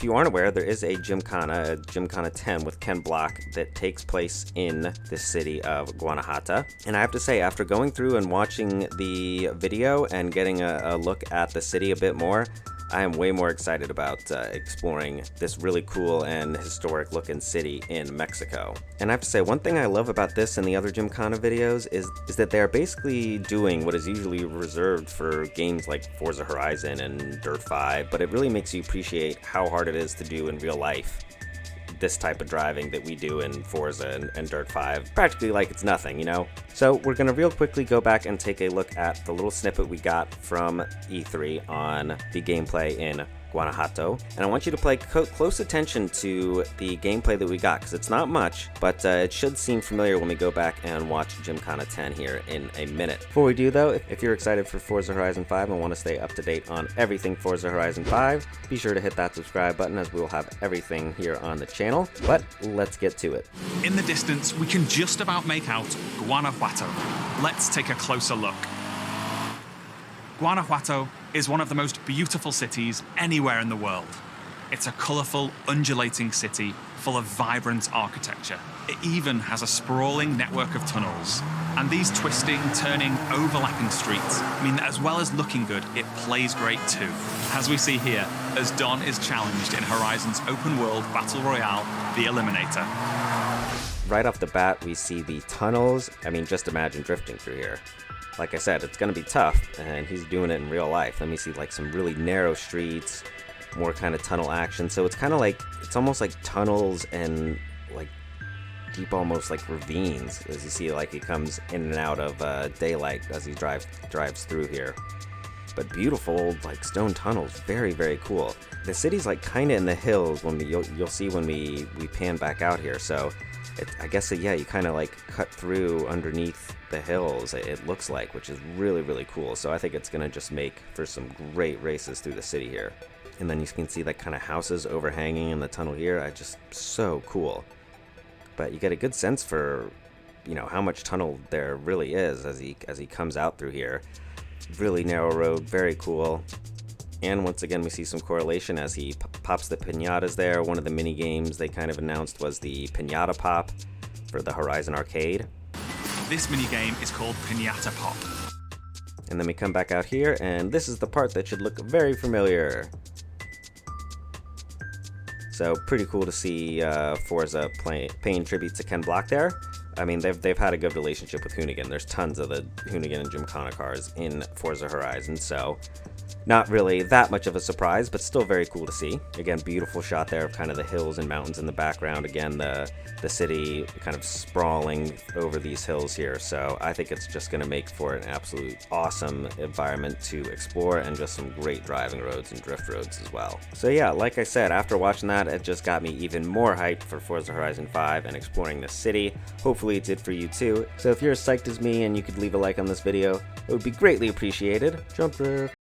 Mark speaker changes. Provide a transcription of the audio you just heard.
Speaker 1: If you aren't aware, there is a Gymkhana 10 with Ken Block that takes place in the city of Guanajuato. And I have to say, after going through and watching the video and getting a look at the city a bit more, I am way more excited about exploring this really cool and historic looking city in Mexico. And I have to say, one thing I love about this and the other Gymkhana videos is that they are basically doing what is usually reserved for games like Forza Horizon and Dirt 5, but it really makes you appreciate how hard it is to do in real life. This type of driving that we do in Forza and Dirt 5, practically like it's nothing, you know? So we're gonna real quickly go back and take a look at the little snippet we got from E3 on the gameplay in Guanajuato, and I want you to pay close attention to the gameplay that we got, because it's not much, but it should seem familiar when we go back and watch Gymkhana 10 here in a minute. Before we do though, if you're excited for Forza Horizon 5 and want to stay up to date on everything Forza Horizon 5, be sure to hit that subscribe button, as we will have everything here on the channel. But let's get to it.
Speaker 2: In the distance, we can just about make out Guanajuato. Let's take a closer look. Guanajuato is one of the most beautiful cities anywhere in the world. It's a colourful, undulating city full of vibrant architecture. It even has a sprawling network of tunnels. And these twisting, turning, overlapping streets mean that as well as looking good, it plays great too. As we see here, as Don is challenged in Horizon's open-world battle royale, The Eliminator.
Speaker 1: Right off the bat, we see the tunnels. I mean, just imagine drifting through here. Like I said, it's going to be tough, and he's doing it in real life. Let me see, like, some really narrow streets, more kind of tunnel action. So it's kind of like, it's almost like tunnels and, like, deep almost like ravines, as you see, like, he comes in and out of daylight as he drives through here. But beautiful, like, stone tunnels. Very, very cool. The city's, like, kind of in the hills when you'll see when we pan back out here. So I guess, yeah, you kind of, like, cut through underneath the hills, it looks like, which is really, really cool. So I think it's going to just make for some great races through the city here. And then you can see, like, kind of houses overhanging in the tunnel here. Just so cool. But you get a good sense for, you know, how much tunnel there really is as he comes out through here. Really narrow road, very cool. And once again, we see some correlation as he pops the piñatas there. One of the mini games they kind of announced was the Piñata Pop for the Horizon Arcade.
Speaker 2: This minigame is called Piñata Pop.
Speaker 1: And then we come back out here, and this is the part that should look very familiar. So pretty cool to see Forza paying tribute to Ken Block there. I mean, they've had a good relationship with Hoonigan. There's tons of the Hoonigan and Gymkhana cars in Forza Horizon, so not really that much of a surprise, but still very cool to see. Again, beautiful shot there of kind of the hills and mountains in the background. Again, the city kind of sprawling over these hills here. So I think it's just going to make for an absolute awesome environment to explore, and just some great driving roads and drift roads as well. So yeah, like I said, after watching that, it just got me even more hyped for Forza Horizon 5 and exploring the city. Hopefully it did for you too. So if you're as psyched as me and you could leave a like on this video, it would be greatly appreciated. Jump drift.